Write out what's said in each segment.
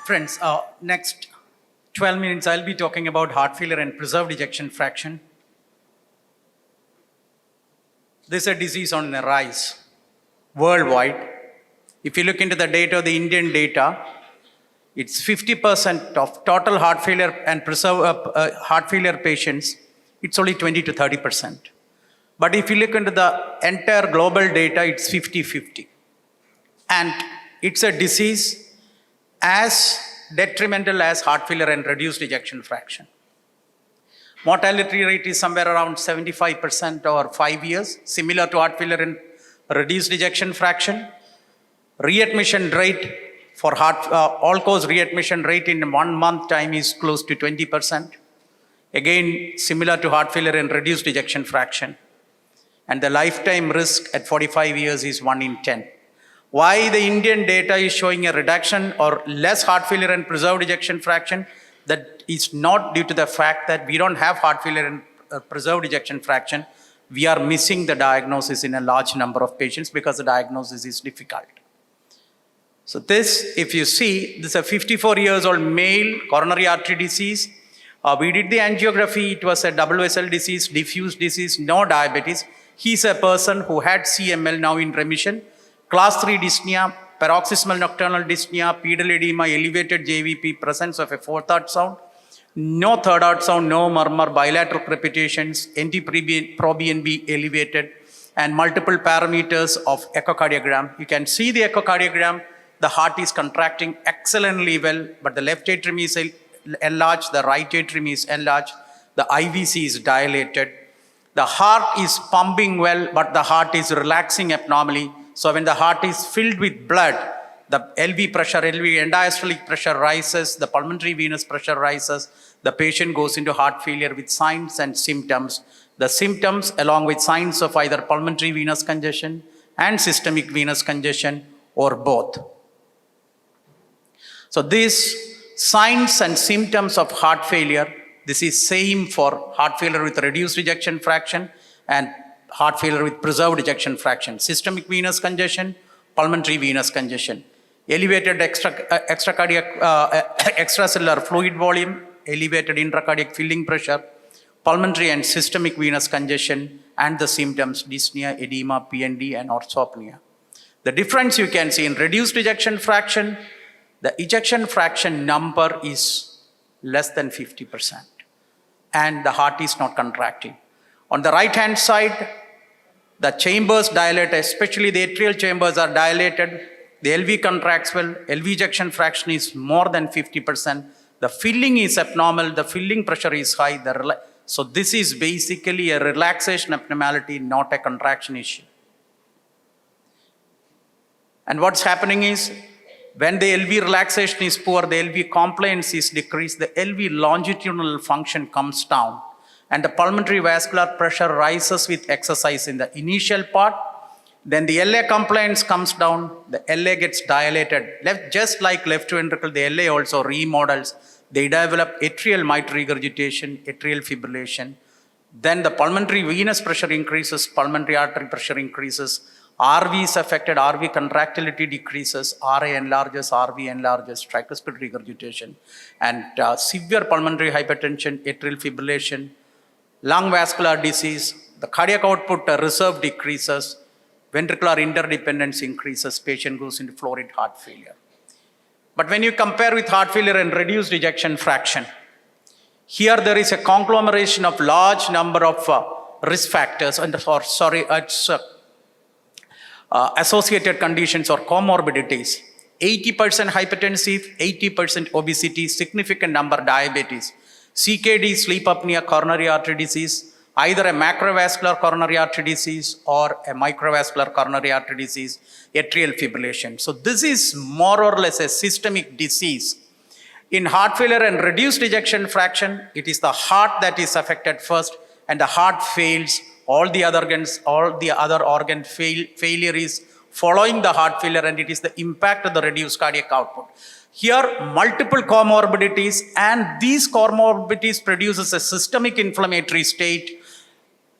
Friends, next 12 minutes I'll be talking about heart failure and preserved ejection fraction. This is a disease on the rise worldwide. If you look into the data, the Indian data, it's 50% of total heart failure and heart failure patients. It's only 20 to 30%. But if you look into the entire global data, it's 50-50. And it's a disease as detrimental as heart failure and reduced ejection fraction. Mortality rate is somewhere around 75% over 5 years, similar to heart failure and reduced ejection fraction. Readmission rate for all-cause readmission rate in 1 month time is close to 20%. Again, similar to heart failure and reduced ejection fraction. And the lifetime risk at 45 years is 1 in 10. Why the Indian data is showing a reduction or less heart failure and preserved ejection fraction? That is not due to the fact that we don't have heart failure and preserved ejection fraction. We are missing the diagnosis in a large number of patients because the diagnosis is difficult. So this, if you see, this is a 54 years old male coronary artery disease. We did the angiography. It was a double vessel disease, diffuse disease, no diabetes. He's a person who had CML, now in remission. Class 3 dyspnea, paroxysmal nocturnal dyspnea, pedal edema, elevated JVP, presence of a fourth heart sound, no third heart sound, no murmur, bilateral crepitations, NT-proBNP elevated, and multiple parameters of echocardiogram. You can see the echocardiogram. The heart is contracting excellently well, but the left atrium is enlarged, the right atrium is enlarged, the IVC is dilated. The heart is pumping well, but the heart is relaxing abnormally. So when the heart is filled with blood, the LV pressure, LV end-diastolic pressure rises, the pulmonary venous pressure rises, the patient goes into heart failure with signs and symptoms. The symptoms, along with signs of either pulmonary venous congestion and systemic venous congestion, or both. So these signs and symptoms of heart failure, this is same for heart failure with reduced ejection fraction and heart failure with preserved ejection fraction. Systemic venous congestion, pulmonary venous congestion. Elevated extracellular fluid volume, elevated intracardiac filling pressure, pulmonary and systemic venous congestion, and the symptoms, dyspnea, edema, PND, and orthopnea. The difference you can see in reduced ejection fraction, the ejection fraction number is less than 50%, and the heart is not contracting. On the right-hand side, the chambers dilate, especially the atrial chambers are dilated. The LV contracts well. LV ejection fraction is more than 50%. The filling is abnormal. The filling pressure is high. So this is basically a relaxation abnormality, not a contraction issue. And what's happening is, when the LV relaxation is poor, the LV compliance is decreased, the LV longitudinal function comes down, and the pulmonary vascular pressure rises with exercise in the initial part. Then the LA compliance comes down, the LA gets dilated. Just like left ventricle, the LA also remodels. They develop atrial mitral regurgitation, atrial fibrillation. Then the pulmonary venous pressure increases, pulmonary artery pressure increases. RV is affected, RV contractility decreases, RA enlarges, RV enlarges, tricuspid regurgitation, and severe pulmonary hypertension, atrial fibrillation, lung vascular disease, the cardiac output reserve decreases, ventricular interdependence increases, patient goes into florid heart failure. But when you compare with heart failure and reduced ejection fraction, here there is a conglomeration of large number of risk factors, associated conditions or comorbidities. 80% hypertensive, 80% obesity, significant number diabetes, CKD, sleep apnea, coronary artery disease, either a macrovascular coronary artery disease or a microvascular coronary artery disease, atrial fibrillation. So this is more or less a systemic disease. In heart failure and reduced ejection fraction, it is the heart that is affected first, and the heart fails. All the other organ failure is following the heart failure, and it is the impact of the reduced cardiac output. Here, multiple comorbidities, and these comorbidities produces a systemic inflammatory state,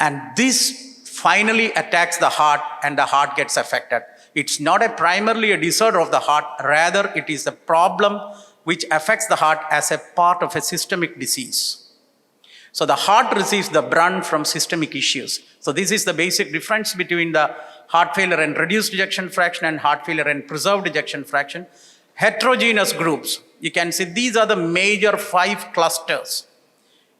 and this finally attacks the heart, and the heart gets affected. It's not primarily a disorder of the heart, rather it is a problem which affects the heart as a part of a systemic disease. So the heart receives the brunt from systemic issues. So this is the basic difference between the heart failure and reduced ejection fraction and heart failure and preserved ejection fraction. Heterogeneous groups. You can see these are the major 5 clusters.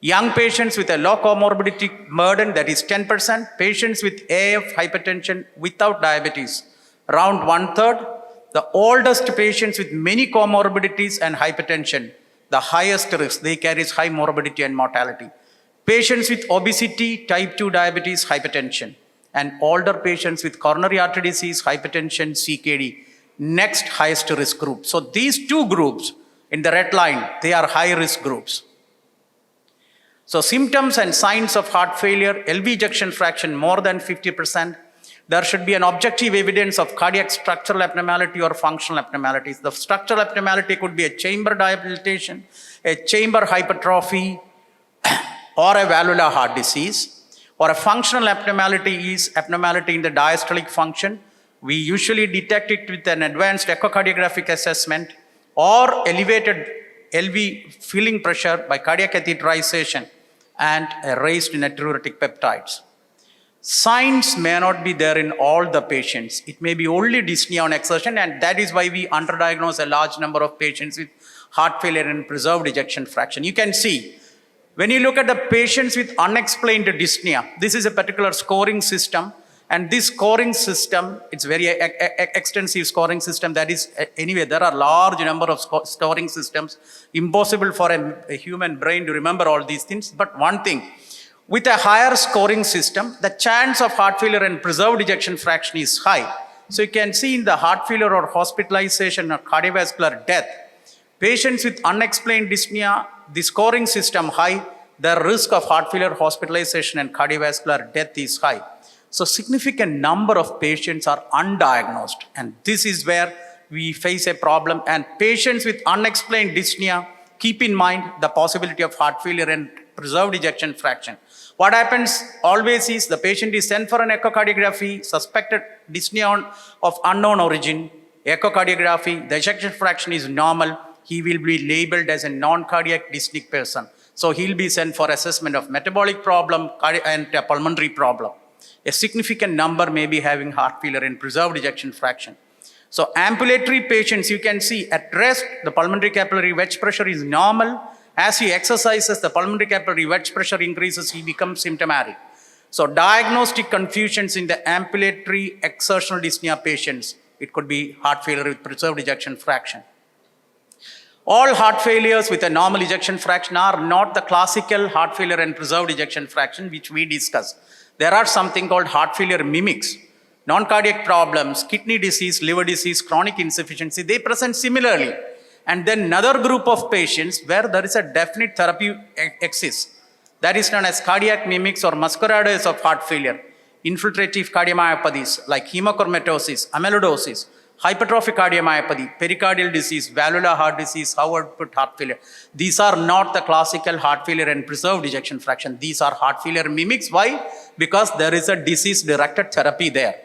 Young patients with a low comorbidity burden, that is 10%. Patients with AF, hypertension without diabetes, around 1/3. The oldest patients with many comorbidities and hypertension, the highest risk, they carry high morbidity and mortality. Patients with obesity, type 2 diabetes, hypertension, and older patients with coronary artery disease, hypertension, CKD, next highest risk group. So these 2 groups in the red line, they are high risk groups. So symptoms and signs of heart failure, LV ejection fraction more than 50%. There should be an objective evidence of cardiac structural abnormality or functional abnormalities. The structural abnormality could be a chamber dilatation, a chamber hypertrophy, or a valvular heart disease. Or a functional abnormality is abnormality in the diastolic function. We usually detect it with an advanced echocardiographic assessment or elevated LV filling pressure by cardiac catheterization and a raised natriuretic peptides. Signs may not be there in all the patients. It may be only dyspnea on exertion, and that is why we underdiagnose a large number of patients with heart failure and preserved ejection fraction. You can see, when you look at the patients with unexplained dyspnea, this is a particular scoring system. And this scoring system, it's very extensive scoring system. That is, anyway, there are large number of scoring systems. Impossible for a human brain to remember all these things. But one thing, with a higher scoring system, the chance of heart failure and preserved ejection fraction is high. So you can see in the heart failure or hospitalization or cardiovascular death, patients with unexplained dyspnea, the scoring system high, the risk of heart failure, hospitalization, and cardiovascular death is high. So significant number of patients are undiagnosed, and this is where we face a problem. And patients with unexplained dyspnea, keep in mind the possibility of heart failure and preserved ejection fraction. What happens always is the patient is sent for an echocardiography, suspected dyspnea of unknown origin, echocardiography, the ejection fraction is normal, he will be labeled as a non-cardiac dyspneic person. So he'll be sent for assessment of metabolic problem and a pulmonary problem. A significant number may be having heart failure and preserved ejection fraction. So ambulatory patients, you can see at rest, the pulmonary capillary wedge pressure is normal. As he exercises, the pulmonary capillary wedge pressure increases, he becomes symptomatic. So diagnostic confusions in the ambulatory exertional dyspnea patients, it could be heart failure with preserved ejection fraction. All heart failures with a normal ejection fraction are not the classical heart failure and preserved ejection fraction which we discussed. There are something called heart failure mimics. Non-cardiac problems, kidney disease, liver disease, chronic insufficiency, they present similarly. And then another group of patients where there is a definite therapy exists. That is known as cardiac mimics or masqueraders of heart failure. Infiltrative cardiomyopathies like hemochromatosis, amyloidosis, hypertrophic cardiomyopathy, pericardial disease, valvular heart disease, high output heart failure. These are not the classical heart failure and preserved ejection fraction. These are heart failure mimics. Why? Because there is a disease-directed therapy there.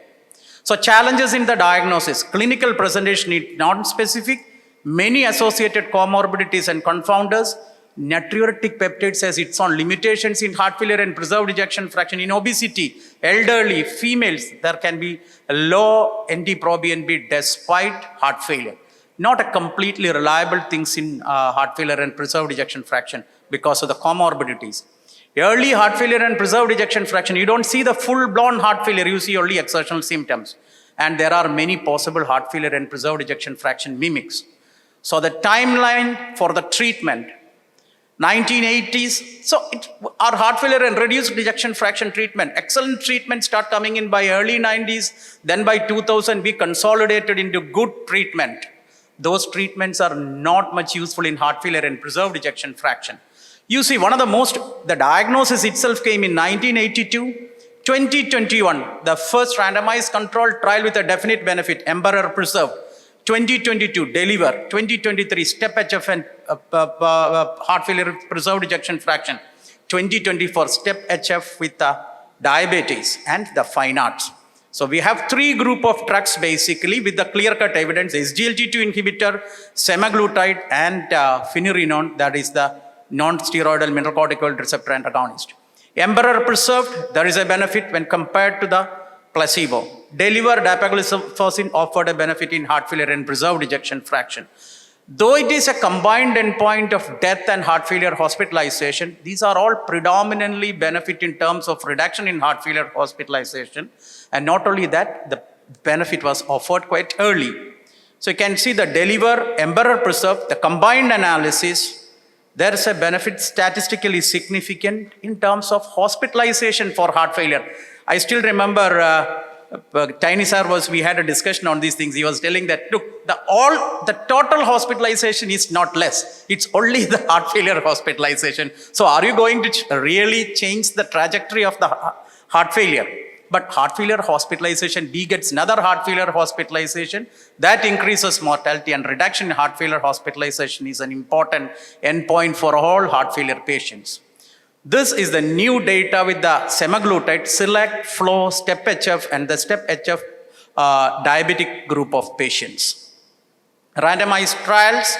So challenges in the diagnosis, clinical presentation is non-specific, many associated comorbidities and confounders. Natriuretic peptides has its own limitations in heart failure and preserved ejection fraction. In obesity, elderly, females, there can be a low NT-proBNP despite heart failure. Not a completely reliable things in heart failure and preserved ejection fraction because of the comorbidities. Early heart failure and preserved ejection fraction, you don't see the full-blown heart failure, you see only exertional symptoms. And there are many possible heart failure and preserved ejection fraction mimics. So the timeline for the treatment, 1980s, so our heart failure and reduced ejection fraction treatment, excellent treatment start coming in by early 90s, then by 2000 we consolidated into good treatment. Those treatments are not much useful in heart failure and preserved ejection fraction. You see, the diagnosis itself came in 1982, 2021, the first randomized controlled trial with a definite benefit, Emperor preserved. 2022, deliver. 2023, step HF and heart failure preserved ejection fraction. 2024, step HF with diabetes and the fine arts. So we have three group of drugs basically with the clear-cut evidence: SGLT2 inhibitor, semaglutide, and finerenone, that is the non-steroidal mineralocorticoid receptor antagonist. Emperor preserved, there is a benefit when compared to the placebo. Deliver dapagliflozin offered a benefit in heart failure and preserved ejection fraction. Though it is a combined endpoint of death and heart failure hospitalization, these are all predominantly benefit in terms of reduction in heart failure hospitalization. And not only that, the benefit was offered quite early. So you can see the deliver, emperor preserve, the combined analysis, there is a benefit statistically significant in terms of hospitalization for heart failure. I still remember Tiny sir we had a discussion on these things. He was telling that, look, the total hospitalization is not less. It's only the heart failure hospitalization. So are you going to really change the trajectory of the heart failure? But heart failure hospitalization begets another heart failure hospitalization. That increases mortality, and reduction in heart failure hospitalization is an important endpoint for all heart failure patients. This is the new data with the semaglutide, select, flow, STEP-HF, and the STEP-HF diabetic group of patients. Randomized trials,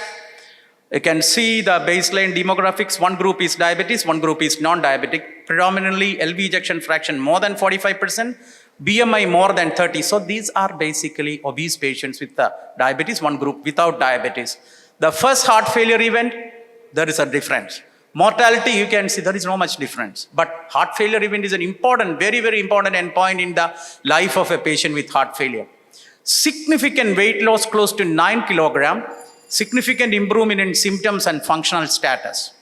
you can see the baseline demographics. One group is diabetes, one group is non-diabetic. Predominantly LV ejection fraction more than 45%, BMI more than 30. So these are basically obese patients with the diabetes, one group without diabetes. The first heart failure event, there is a difference. Mortality, you can see there is no much difference. But heart failure event is an important, very, very important endpoint in the life of a patient with heart failure. Significant weight loss close to 9 kilogram, significant improvement in symptoms and functional status.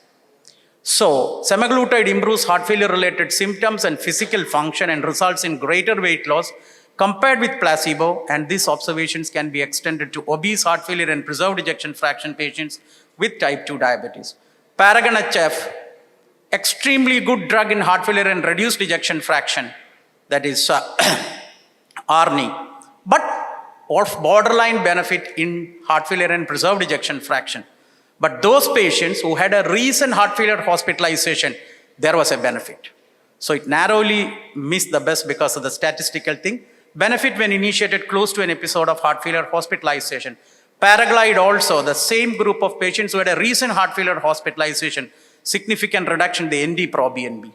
So, semaglutide improves heart failure related symptoms and physical function and results in greater weight loss compared with placebo, and these observations can be extended to obese heart failure and preserved ejection fraction patients with type 2 diabetes. Paragon HF, extremely good drug in heart failure and reduced ejection fraction, that is ARNI, but of borderline benefit in heart failure and preserved ejection fraction. But those patients who had a recent heart failure hospitalization, there was a benefit. So it narrowly missed the best because of the statistical thing. Benefit when initiated close to an episode of heart failure hospitalization. Paraglide also, the same group of patients who had a recent heart failure hospitalization, significant reduction in the NT-proBNP.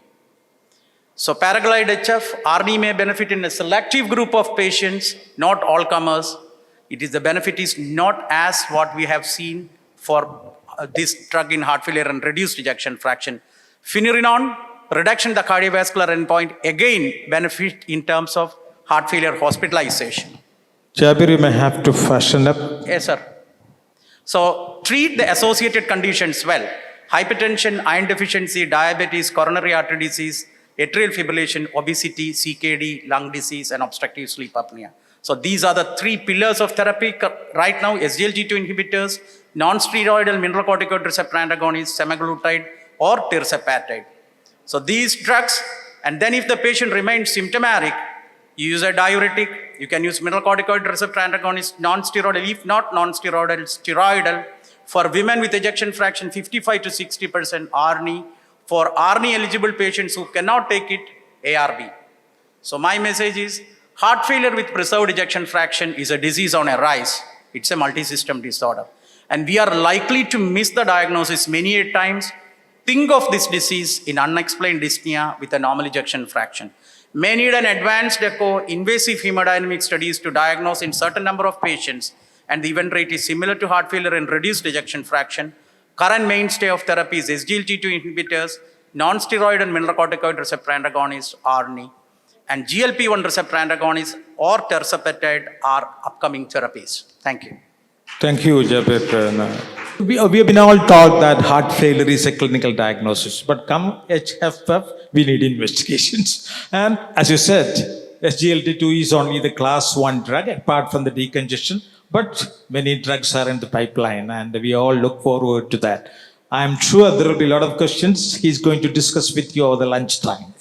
So Paraglide HF, ARNI may benefit in a selective group of patients, not all comers. The benefit is not as what we have seen for this drug in heart failure and reduced ejection fraction. Finerenone, reduction in the cardiovascular endpoint, again benefit in terms of heart failure hospitalization. Jabir, you may have to fashion up. Yes, sir. So treat the associated conditions well. Hypertension, iron deficiency, diabetes, coronary artery disease, atrial fibrillation, obesity, CKD, lung disease, and obstructive sleep apnea. So these are the three pillars of therapy right now: SGLT2 inhibitors, non-steroidal mineralocorticoid receptor antagonists, semaglutide, or tirzepatide. So these drugs, and then if the patient remains symptomatic, you use a diuretic, you can use mineralocorticoid receptor antagonist, non-steroidal, if not non-steroidal, steroidal. For women with ejection fraction 55 to 60%, ARNI. For ARNI eligible patients who cannot take it, ARB. So my message is, heart failure with preserved ejection fraction is a disease on a rise. It's a multi-system disorder. And we are likely to miss the diagnosis many a times. Think of this disease in unexplained dyspnea with a normal ejection fraction. May need an advanced echo, invasive hemodynamic studies to diagnose in certain number of patients, and the event rate is similar to heart failure and reduced ejection fraction. Current mainstay of therapy is SGLT2 inhibitors, non-steroidal mineralocorticoid receptor antagonists, ARNI, and GLP-1 receptor antagonists or tirzepatide are upcoming therapies. Thank you. Thank you, Jabir. We have been all taught that heart failure is a clinical diagnosis, but come HFF, we need investigations. And as you said, SGLT2 is only the class 1 drug apart from the decongestion, but many drugs are in the pipeline and we all look forward to that. I'm sure there will be a lot of questions he's going to discuss with you over the lunchtime.